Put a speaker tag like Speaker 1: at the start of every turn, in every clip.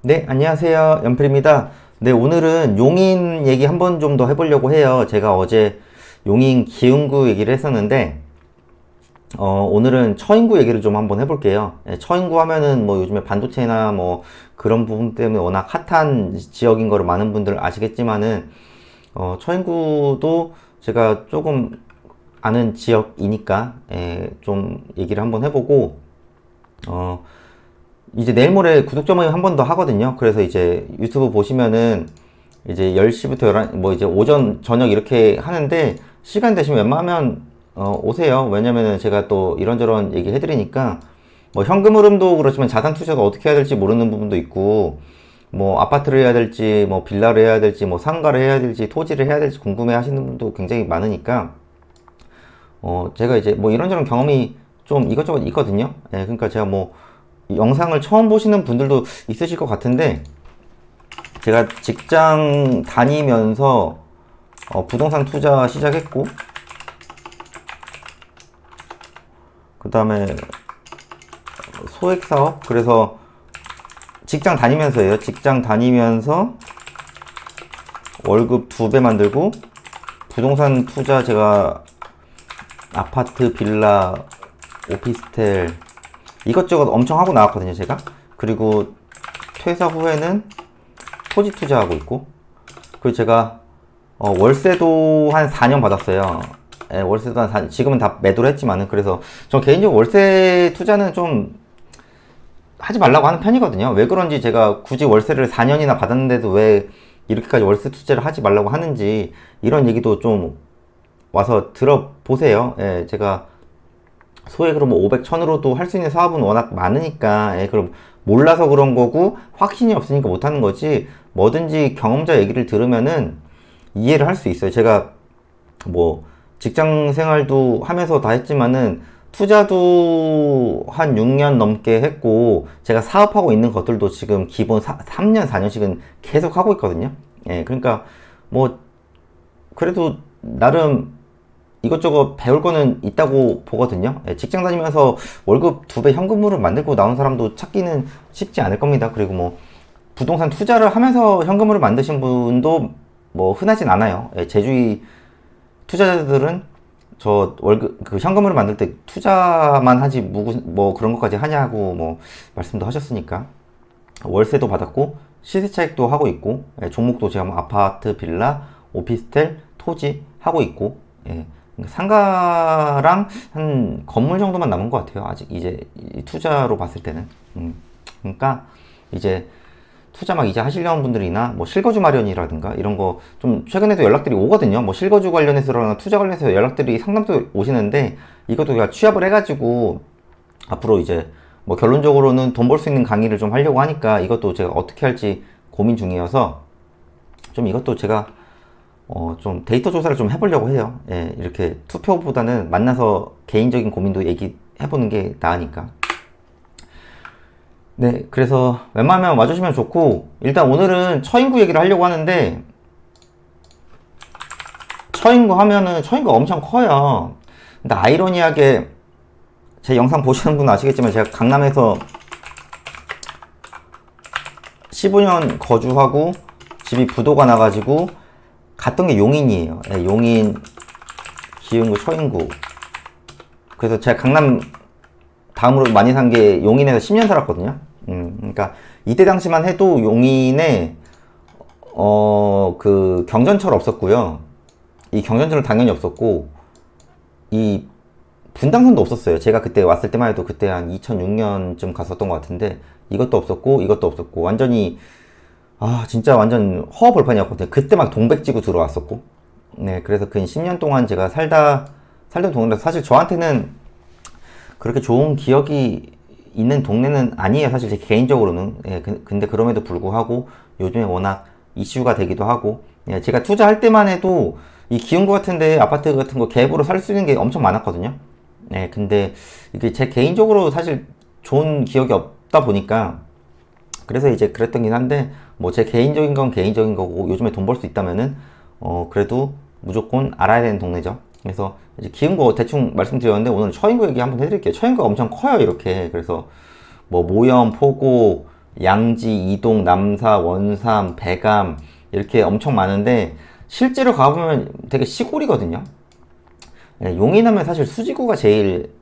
Speaker 1: 네, 안녕하세요. 연필입니다. 네, 오늘은 용인 얘기 한번 좀 더 해보려고 해요. 제가 어제 용인 기흥구 얘기를 했었는데, 오늘은 처인구 얘기를 좀 한번 해볼게요. 예, 처인구 하면은 뭐 요즘에 반도체나 뭐 그런 부분 때문에 워낙 핫한 지역인 거를 많은 분들 아시겠지만은, 처인구도 제가 조금 아는 지역이니까, 좀 얘기를 한번 해보고, 이제 내일 모레 구독자 모임 한 번 더 하거든요. 그래서 이제 유튜브 보시면은 이제 10시부터 11, 뭐 이제 오전, 저녁 이렇게 하는데 시간 되시면 웬만하면 오세요. 왜냐면은 제가 또 이런저런 얘기 해드리니까 뭐 현금 흐름도 그렇지만 자산 투자도 어떻게 해야 될지 모르는 부분도 있고 뭐 아파트를 해야 될지 뭐 빌라를 해야 될지 뭐 상가를 해야 될지 토지를 해야 될지 궁금해 하시는 분도 굉장히 많으니까 제가 이제 뭐 이런저런 경험이 좀 이것저것 있거든요. 예, 그러니까 제가 뭐 영상을 처음 보시는 분들도 있으실 것 같은데 제가 직장 다니면서 부동산 투자 시작했고 그 다음에 소액사업 그래서 직장 다니면서예요. 직장 다니면서 월급 2배 만들고 부동산 투자 제가 아파트, 빌라, 오피스텔 이것저것 엄청 하고 나왔거든요, 제가. 그리고 퇴사 후에는 토지 투자하고 있고, 그리고 제가 월세도 한 4년 받았어요. 예, 월세도 한 4년, 지금은 다 매도를 했지만은, 그래서 저 개인적으로 월세 투자는 좀 하지 말라고 하는 편이거든요. 왜 그런지 제가 굳이 월세를 4년이나 받았는데도 왜 이렇게까지 월세 투자를 하지 말라고 하는지, 이런 얘기도 좀 와서 들어보세요. 예, 제가 소액으로 뭐 500, 1000으로도 할 수 있는 사업은 워낙 많으니까, 그럼 몰라서 그런 거고, 확신이 없으니까 못하는 거지, 뭐든지 경험자 얘기를 들으면은 이해를 할 수 있어요. 제가 뭐 직장 생활도 하면서 다 했지만은, 투자도 한 6년 넘게 했고, 제가 사업하고 있는 것들도 지금 기본 3년, 4년씩은 계속 하고 있거든요. 예, 그러니까 뭐, 그래도 나름 이것저것 배울 거는 있다고 보거든요. 예, 직장 다니면서 월급 2배 현금으로 만들고 나온 사람도 찾기는 쉽지 않을 겁니다. 그리고 뭐 부동산 투자를 하면서 현금으로 만드신 분도 뭐 흔하진 않아요. 예, 제주의 투자자들은 저 월급 그 현금으로 만들 때 투자만 하지 뭐 그런 것까지 하냐고 뭐 말씀도 하셨으니까 월세도 받았고 시세 차익도 하고 있고, 종목도 제가 뭐 아파트, 빌라, 오피스텔, 토지 하고 있고, 상가랑 한 건물 정도만 남은 것 같아요. 아직 이제 투자로 봤을 때는. 그러니까 이제 투자 막 이제 하시려는 분들이나 뭐 실거주 마련이라든가 이런 거 좀 최근에도 연락들이 오거든요. 뭐 실거주 관련해서나 투자 관련해서 연락들이 상담도 오시는데 이것도 제가 취합을 해가지고 앞으로 이제 뭐 결론적으로는 돈 벌 수 있는 강의를 좀 하려고 하니까 이것도 제가 어떻게 할지 고민 중이어서 좀 이것도 제가 좀 데이터 조사를 좀 해보려고 해요. 예, 이렇게 투표보다는 만나서 개인적인 고민도 얘기해보는 게 나으니까. 네, 그래서 웬만하면 와주시면 좋고, 일단 오늘은 처인구 얘기를 하려고 하는데, 처인구 하면은, 처인구가 엄청 커요. 근데 아이러니하게, 제 영상 보시는 분은 아시겠지만, 제가 강남에서 15년 거주하고, 집이 부도가 나가지고, 갔던 게 용인이에요. 예, 용인, 기흥구, 처인구. 그래서 제가 강남 다음으로 많이 산 게 용인에서 10년 살았거든요. 그러니까 이때 당시만 해도 용인에 그 경전철 없었고요. 이 경전철은 당연히 없었고 이 분당선도 없었어요. 제가 그때 왔을 때만 해도 그때 한 2006년쯤 갔었던 것 같은데 이것도 없었고 이것도 없었고 완전히 진짜 완전 허허벌판이었거든요. 그때 막 동백지구 들어왔었고. 네, 그래서 근 10년 동안 제가 살던 동네라서 사실 저한테는 그렇게 좋은 기억이 있는 동네는 아니에요. 사실 제 개인적으로는. 예, 근데 그럼에도 불구하고 요즘에 워낙 이슈가 되기도 하고, 예, 제가 투자할 때만 해도 이 기흥구 같은데 아파트 같은 거 갭으로 살 수 있는 게 엄청 많았거든요. 예, 근데 이게 제 개인적으로 사실 좋은 기억이 없다 보니까 그래서 이제 그랬던긴 한데 뭐 제 개인적인 건 개인적인 거고 요즘에 돈 벌 수 있다면은 그래도 무조건 알아야 되는 동네죠. 그래서 이제 기흥구 대충 말씀드렸는데 오늘 처인구 얘기 한번 해드릴게요. 처인구가 엄청 커요, 이렇게. 그래서 뭐 모형, 포고, 양지, 이동, 남사, 원삼, 배감 이렇게 엄청 많은데 실제로 가보면 되게 시골이거든요. 예, 용인하면 사실 수지구가 제일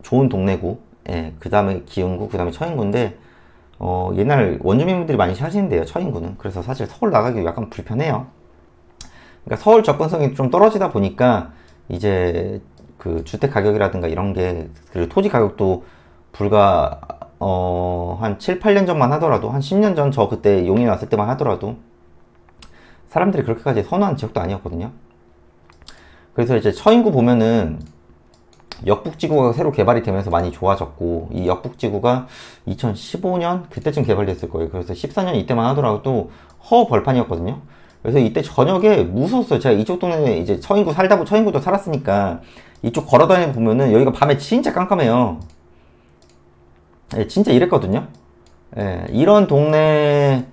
Speaker 1: 좋은 동네고, 예, 그 다음에 기흥구, 그 다음에 처인구인데 옛날 원주민분들이 많이 사시는데요, 처인구는. 그래서 사실 서울 나가기 약간 불편해요. 그러니까 서울 접근성이 좀 떨어지다 보니까 이제 그 주택 가격이라든가 이런 게, 그리고 토지 가격도 불과 한 7, 8년 전만 하더라도, 한 10년 전 저 그때 용인 왔을 때만 하더라도 사람들이 그렇게까지 선호하는 지역도 아니었거든요. 그래서 이제 처인구 보면은 역북지구가 새로 개발이 되면서 많이 좋아졌고, 이 역북지구가 2015년 그때쯤 개발됐을 거예요. 그래서 14년 이때만 하더라도 허 벌판이었거든요. 그래서 이때 저녁에 무서웠어요. 제가 이쪽 동네에 이제 처인구도 살았으니까 이쪽 걸어다니고 보면은 여기가 밤에 진짜 깜깜해요. 예, 진짜 이랬거든요. 예, 이런 동네를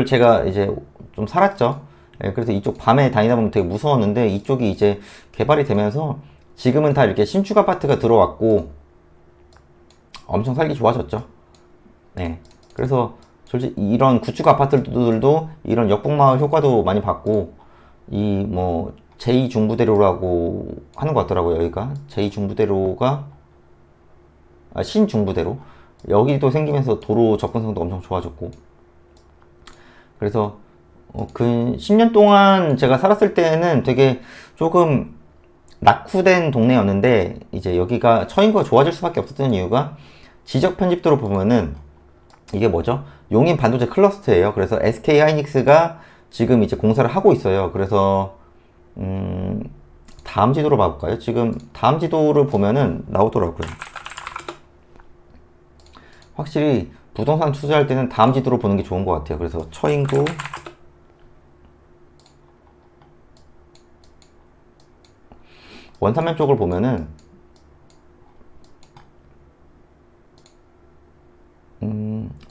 Speaker 1: 제가 이제 좀 살았죠. 예, 그래서 이쪽 밤에 다니다 보면 되게 무서웠는데, 이쪽이 이제 개발이 되면서 지금은 다 이렇게 신축 아파트가 들어왔고 엄청 살기 좋아졌죠. 네. 그래서 솔직히 이런 구축 아파트들도 이런 역북마을 효과도 많이 받고, 이 뭐 제2중부대로라고 하는 것 같더라고요. 여기가 제2중부대로가 신중부대로 여기도 생기면서 도로 접근성도 엄청 좋아졌고, 그래서 그 10년 동안 제가 살았을 때는 되게 조금 낙후된 동네였는데, 이제 여기가 처인구가 좋아질 수밖에 없었던 이유가 지적 편집도로 보면은 이게 뭐죠? 용인 반도체 클러스터예요. 그래서 SK 하이닉스가 지금 이제 공사를 하고 있어요. 그래서 다음 지도로 봐볼까요? 지금 다음 지도를 보면은 나오더라고요. 확실히 부동산 투자할 때는 다음 지도로 보는 게 좋은 것 같아요. 그래서 처인구, 원산면 쪽을 보면은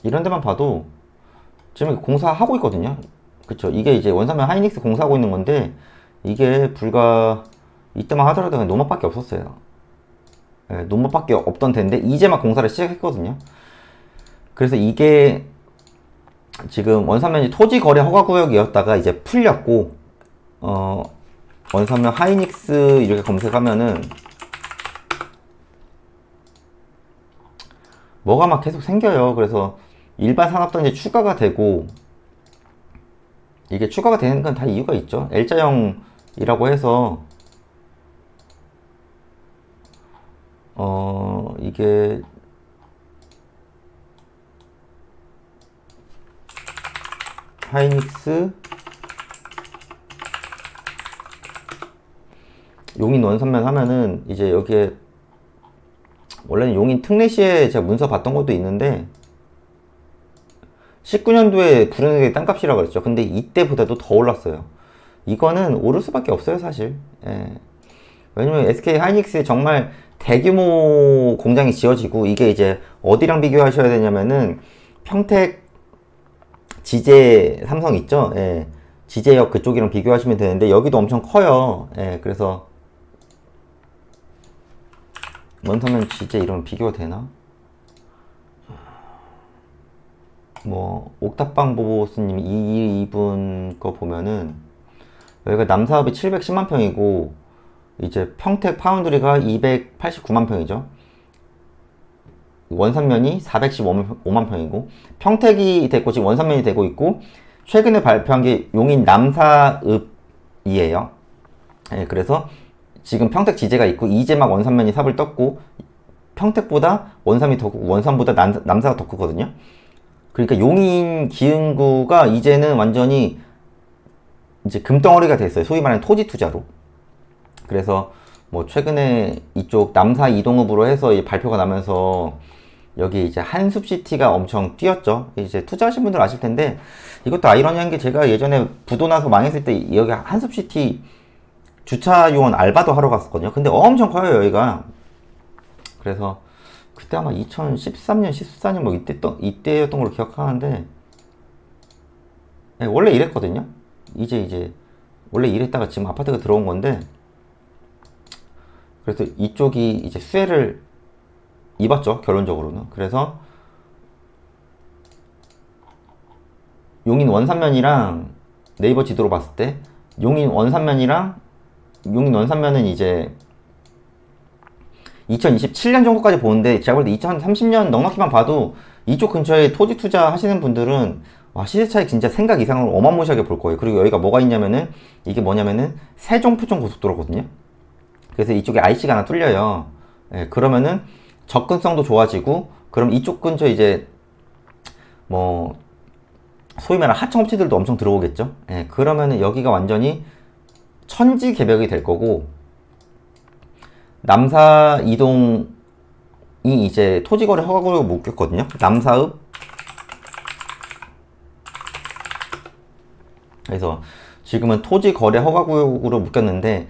Speaker 1: 이런 데만 봐도 지금 공사하고 있거든요. 그쵸? 이게 이제 원산면 하이닉스 공사하고 있는 건데, 이게 불과 이때만 하더라도 그냥 노맛밖에 없었어요. 예, 노맛밖에 없던 데인데 이제 막 공사를 시작했거든요. 그래서 이게 지금 원산면이 토지 거래 허가 구역이었다가 이제 풀렸고, 원산면 하이닉스 이렇게 검색하면은 뭐가 막 계속 생겨요. 그래서 일반 산업도 이제 추가가 되고, 이게 추가가 되는 건 다 이유가 있죠. L자형이라고 해서 이게 하이닉스 용인 원산면 하면은 이제 여기에 원래는 용인 특례시에 제가 문서 봤던 것도 있는데 19년도에 부르는 땅값이라고 그랬죠. 근데 이때보다도 더 올랐어요. 이거는 오를 수밖에 없어요, 사실. 예. 왜냐면 SK 하이닉스에 정말 대규모 공장이 지어지고, 이게 이제 어디랑 비교하셔야 되냐면은 평택 지제 삼성 있죠. 예. 지제역 그쪽이랑 비교하시면 되는데 여기도 엄청 커요. 예. 그래서 원산면 지제 이러면 비교가 되나? 뭐 옥탑방 보보스님 이분 거 보면은 여기가 남사업이 710만 평이고 이제 평택 파운드리가 289만 평이죠. 원산면이 415만 평이고 평택이 됐고 지금 원산면이 되고 있고, 최근에 발표한 게 용인 남사읍이에요. 예, 그래서 지금 평택 지제가 있고 이제 막 원산면이 삽을 떴고, 평택보다 원삼이 더 크고 원산보다 남사가 더 크거든요. 그러니까 용인 기흥구가 이제는 완전히 이제 금덩어리가 됐어요. 소위 말하는 토지 투자로. 그래서 뭐 최근에 이쪽 남사 이동읍으로 해서 발표가 나면서 여기 이제 한숲시티가 엄청 뛰었죠. 이제 투자하신 분들 아실 텐데, 이것도 아이러니한 게 제가 예전에 부도 나서 망했을 때 여기 한숲시티 주차 요원 알바도 하러 갔었거든요. 근데 엄청 커요, 여기가. 그래서 그때 아마 2013년, 14년 뭐 이때였던 걸로 기억하는데, 네, 원래 이랬거든요. 이제 원래 이랬다가 지금 아파트가 들어온 건데, 그래서 이쪽이 이제 수혜를 입었죠, 결론적으로는. 그래서 용인 원산면이랑 네이버 지도로 봤을 때 용인 원산면은 이제 2027년 정도까지 보는데 제가 볼 때 2030년 넉넉히만 봐도 이쪽 근처에 토지 투자 하시는 분들은 와, 시세 차익 진짜 생각 이상으로 어마무시하게 볼 거예요. 그리고 여기가 뭐가 있냐면은 이게 뭐냐면은 세종 포천 고속도로거든요. 그래서 이쪽에 IC가 하나 뚫려요. 예, 그러면은 접근성도 좋아지고 그럼 이쪽 근처 이제 뭐 소위 말하는 하청업체들도 엄청 들어오겠죠. 예, 그러면은 여기가 완전히 천지개벽이 될 거고 남사 이동이 이제 토지거래 허가구역으로 묶였거든요. 남사읍. 그래서 지금은 토지거래 허가구역으로 묶였는데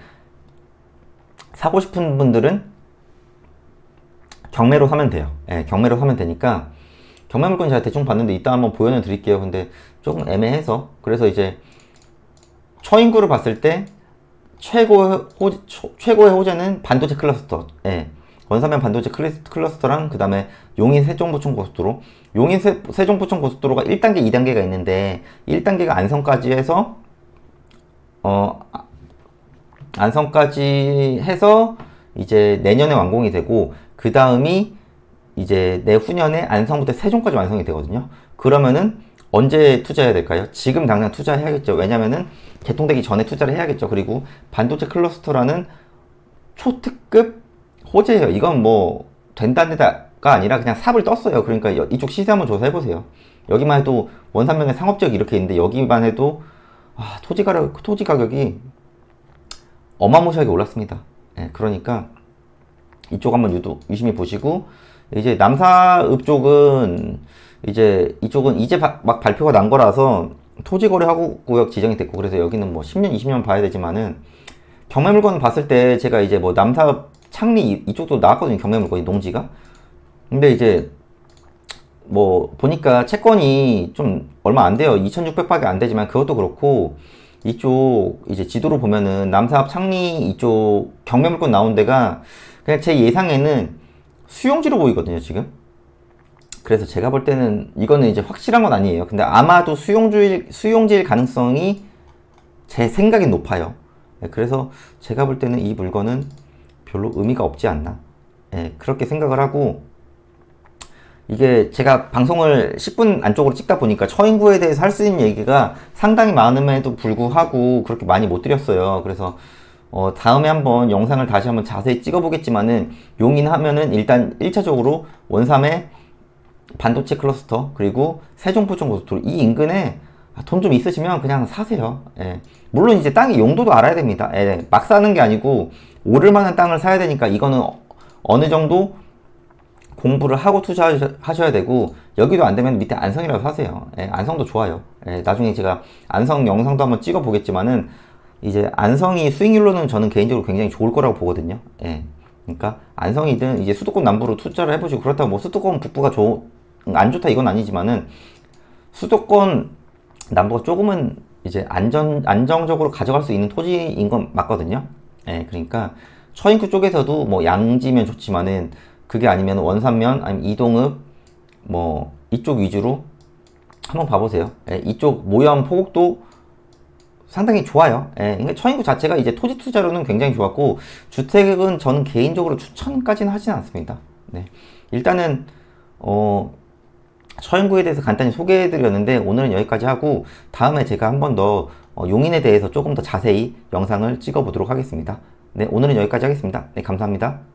Speaker 1: 사고 싶은 분들은 경매로 사면 돼요. 예, 경매로 사면 되니까 경매 물건 제가 대충 봤는데 이따 한번 보여는 드릴게요. 근데 조금 애매해서 그래서 이제 처인구를 봤을 때 최고의 호재는 반도체 클러스터. 예. 원산면 반도체 클러스터랑 그 다음에 용인 세종포천 고속도로. 용인 세종포천 고속도로가 1단계, 2단계가 있는데 1단계가 안성까지 해서 안성까지 해서 이제 내년에 완공이 되고 그 다음이 이제 내후년에 안성부터 세종까지 완성이 되거든요. 그러면은 언제 투자해야 될까요? 지금 당장 투자해야겠죠. 왜냐면은 개통되기 전에 투자를 해야겠죠. 그리고 반도체 클러스터라는 초특급 호재예요. 이건 뭐 된다는 데가 아니라 그냥 삽을 떴어요. 그러니까 이쪽 시세 한번 조사해보세요. 여기만 해도 원산면에 상업지역이 이렇게 있는데 여기만 해도 토지 가격이 어마무시하게 올랐습니다. 예, 그러니까 이쪽 한번 유심히 보시고 이제 남사읍 쪽은 이쪽은 이제 막 발표가 난 거라서 토지거래 하구구역 지정이 됐고 그래서 여기는 뭐 10년, 20년 봐야 되지만은 경매 물건 봤을 때 제가 이제 뭐 남사읍 창리 이쪽도 나왔거든요. 경매 물건이 농지가. 근데 이제 뭐 보니까 채권이 좀 얼마 안 돼요. 2,600밖에 안 되지만 그것도 그렇고 이쪽 이제 지도로 보면은 남사읍 창리 이쪽 경매 물건 나온 데가 그냥 제 예상에는 수용지로 보이거든요, 지금. 그래서 제가 볼 때는 이거는 이제 확실한 건 아니에요. 근데 아마도 수용지일 가능성이 제 생각엔 높아요. 네, 그래서 제가 볼 때는 이 물건은 별로 의미가 없지 않나. 네, 그렇게 생각을 하고 이게 제가 방송을 10분 안쪽으로 찍다 보니까 처인구에 대해서 할 수 있는 얘기가 상당히 많음에도 불구하고 그렇게 많이 못 드렸어요. 그래서 다음에 한번 영상을 다시 한번 자세히 찍어 보겠지만은 용인 하면은 일단 1차적으로 원삼의 반도체 클러스터 그리고 세종포천 고속도로 이 인근에 돈 좀 있으시면 그냥 사세요. 예. 물론 이제 땅의 용도도 알아야 됩니다. 예. 막 사는 게 아니고 오를 만한 땅을 사야 되니까 이거는 어느 정도 공부를 하고 투자하셔야 되고 여기도 안 되면 밑에 안성이라도 사세요. 예. 안성도 좋아요. 예. 나중에 제가 안성 영상도 한번 찍어 보겠지만은 이제 안성이 수익률로는 저는 개인적으로 굉장히 좋을 거라고 보거든요. 예. 그러니까 안성이든 이제 수도권 남부로 투자를 해보시고 그렇다고 뭐 수도권 북부가 안 좋다 이건 아니지만은 수도권 남부가 조금은 이제 안정적으로 가져갈 수 있는 토지인 건 맞거든요. 예, 그러니까 처인구 쪽에서도 뭐 양지면 좋지만은 그게 아니면 원산면 아니면 이동읍 뭐 이쪽 위주로 한번 봐보세요. 예, 이쪽 모형 포곡도 상당히 좋아요. 예, 그러니까 처인구 자체가 이제 토지 투자로는 굉장히 좋았고 주택은 저는 개인적으로 추천까지는 하진 않습니다. 네, 일단은 처인구에 대해서 간단히 소개해 드렸는데 오늘은 여기까지 하고 다음에 제가 한 번 더 용인에 대해서 조금 더 자세히 영상을 찍어 보도록 하겠습니다. 네, 오늘은 여기까지 하겠습니다. 네, 감사합니다.